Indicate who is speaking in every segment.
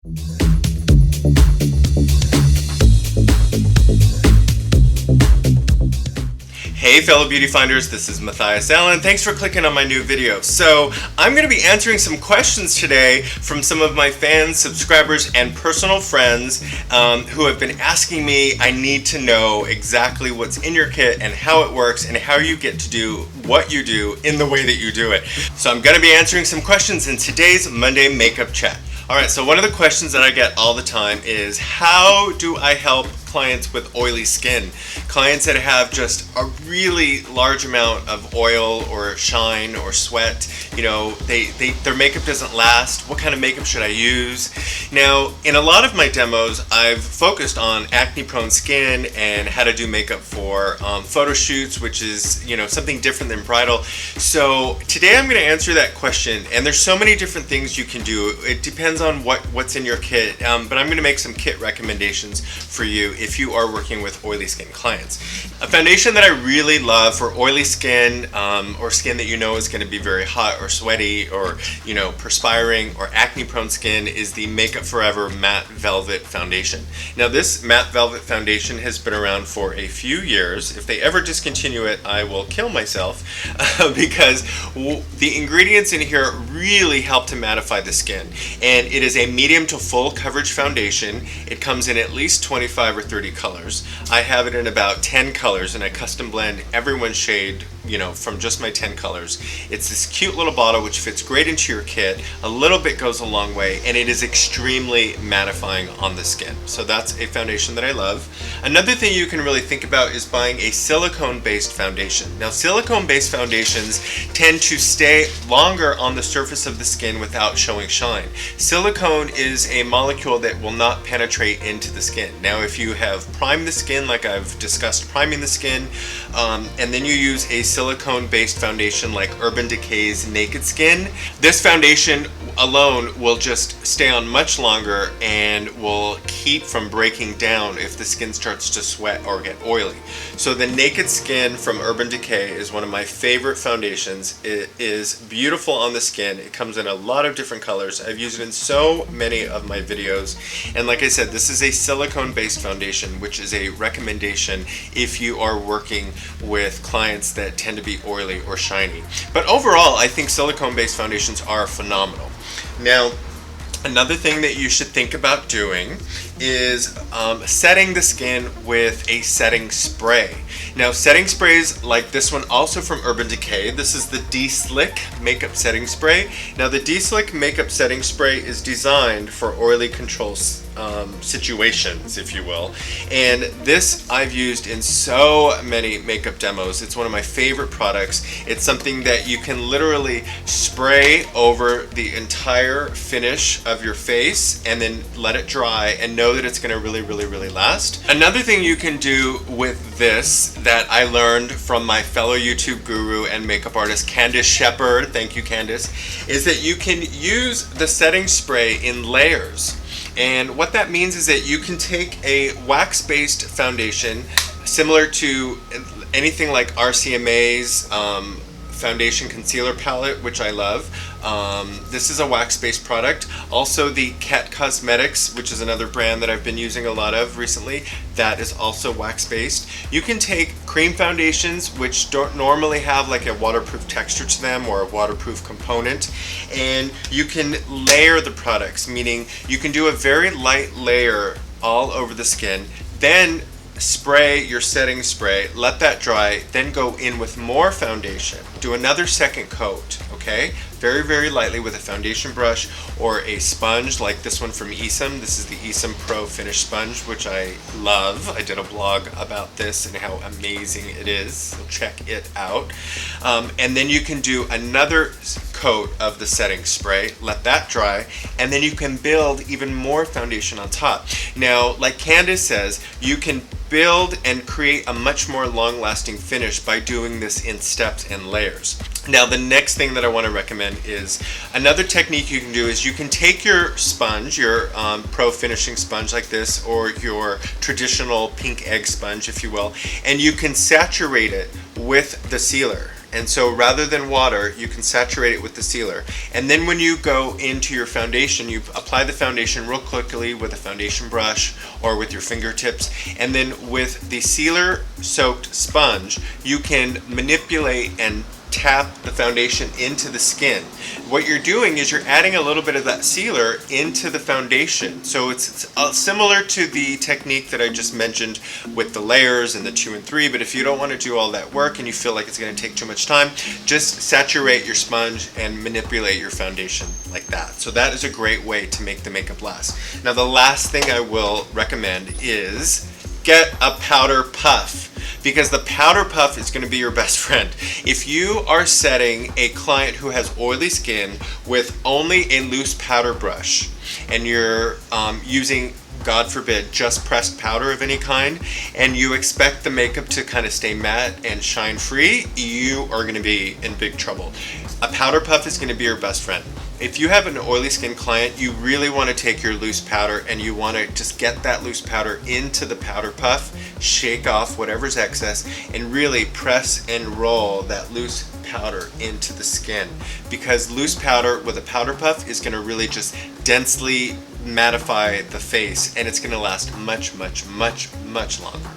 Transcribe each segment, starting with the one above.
Speaker 1: Hey fellow beauty finders, this is Matthias Allen. Thanks for clicking on my new video. So I'm going to be answering some questions today from some of my fans, subscribers, and personal friends who have been asking me. I need to know exactly what's in your kit and how it works and how you get to do what you do in the way that you do it. So I'm going to be answering some questions in today's Monday Makeup Chat. Alright, so one of the questions that I get all the time is, how do I help clients with oily skin? Clients that have just a really large amount of oil or shine or sweat, you know, their makeup doesn't last. What kind of makeup should I use? Now, in a lot of my demos, I've focused on acne-prone skin and how to do makeup for photo shoots, which is, you know, something different than bridal. So today I'm going to answer that question, and there's so many different things you can do. It depends on what's in your kit, but I'm going to make some kit recommendations for you if you are working with oily skin clients. A foundation that I really love for oily skin or skin that you know is going to be very hot or sweaty or, you know, perspiring or acne prone skin is the Makeup Forever Matte Velvet Foundation. Now this Matte Velvet Foundation has been around for a few years. If they ever discontinue it, I will kill myself because the ingredients in here really help to mattify the skin, and it is a medium to full coverage foundation. It comes in at least 25 or 30 colors. I have it in about 10 colors, and I custom blend everyone's shade, you know, from just my 10 colors. It's this cute little bottle which fits great into your kit. A little bit goes a long way, and it is extremely mattifying on the skin. So that's a foundation that I love. Another thing you can really think about is buying a silicone-based foundation. Now, silicone-based foundations tend to stay longer on the surface of the skin without showing shine. Silicone is a molecule that will not penetrate into the skin. Now, if you have primed the skin, like I've discussed priming the skin, and then you use a silicone-based foundation like Urban Decay's Naked Skin, this foundation alone will just stay on much longer and will keep from breaking down if the skin starts to sweat or get oily. So the Naked Skin from Urban Decay is one of my favorite foundations. It is beautiful on the skin. It comes in a lot of different colors. I've used it in so many of my videos, and like I said, this is a silicone-based foundation, which is a recommendation if you are working with clients that tend to be oily or shiny. But overall, I think silicone-based foundations are phenomenal. Now, another thing that you should think about doing is setting the skin with a setting spray. Now, setting sprays like this one, also from Urban Decay, this is the De-Slick Makeup Setting Spray. Now, the De-Slick Makeup Setting Spray is designed for oily control situations, if you will. And this I've used in so many makeup demos. It's one of my favorite products. It's something that you can literally spray over the entire finish of your face and then let it dry and know that it's going to really last. Another thing you can do with this that I learned from my fellow YouTube guru and makeup artist Candace Shepard, thank you Candace, is that you can use the setting spray in layers. And what that means is that you can take a wax-based foundation similar to anything like RCMA's foundation concealer palette, which I love. This is a wax-based product. Also the Kat Cosmetics, which is another brand that I've been using a lot of recently, that is also wax-based. You can take cream foundations, which don't normally have like a waterproof texture to them or a waterproof component, and you can layer the products, meaning you can do a very light layer all over the skin, then spray your setting spray, let that dry, then go in with more foundation. Do another second coat, okay? Very lightly with a foundation brush or a sponge like this one from Esom. This is the Esom Pro Finish Sponge, which I love. I did a blog about this and how amazing it is, so check it out. And then you can do another coat of the setting spray, let that dry, and then you can build even more foundation on top. Now, like Candace says, you can build and create a much more long-lasting finish by doing this in steps and layers. Now, the next thing that I want to recommend is another technique you can do is you can take your sponge, your pro finishing sponge like this, or your traditional pink egg sponge, if you will, and you can saturate it with the sealer. and so rather than water, you can saturate it with the sealer. And then when you go into your foundation, you apply the foundation real quickly with a foundation brush or with your fingertips, and then with the sealer soaked sponge, you can manipulate and tap the foundation into the skin. What you're doing is you're adding a little bit of that sealer into the foundation. So it's similar to the technique that I just mentioned with the layers and the 2 and 3, but if you don't want to do all that work and you feel like it's going to take too much time, just saturate your sponge and manipulate your foundation like that. So that is a great way to make the makeup last. Now the last thing I will recommend is get a powder puff, because the powder puff is going to be your best friend. If you are setting a client who has oily skin with only a loose powder brush, and you're using, God forbid, just pressed powder of any kind, and you expect the makeup to kind of stay matte and shine free, you are going to be in big trouble. A powder puff is going to be your best friend. If you have an oily skin client, you really want to take your loose powder and you want to just get that loose powder into the powder puff, shake off whatever's excess, and really press and roll that loose powder into the skin. Because loose powder with a powder puff is going to really just densely mattify the face, and it's going to last much, much, much, much longer.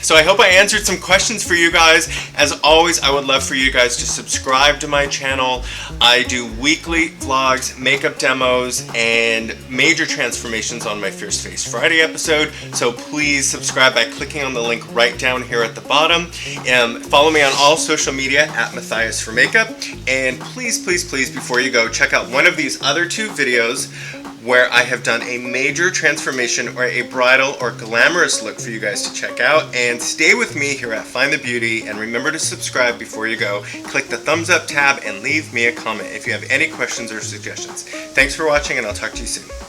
Speaker 1: So I hope I answered some questions for you guys. As always, I would love for you guys to subscribe to my channel. I do weekly vlogs, makeup demos, and major transformations on my Fierce Face Friday episode. So please subscribe by clicking on the link right down here at the bottom. Follow me on all social media at Matthias for Makeup. And please, please, please, before you go, check out one of these other 2 videos where I have done a major transformation or a bridal or glamorous look for you guys to check out. And stay with me here at Find the Beauty, and remember to subscribe before you go. Click the thumbs up tab and leave me a comment if you have any questions or suggestions. Thanks for watching, and I'll talk to you soon.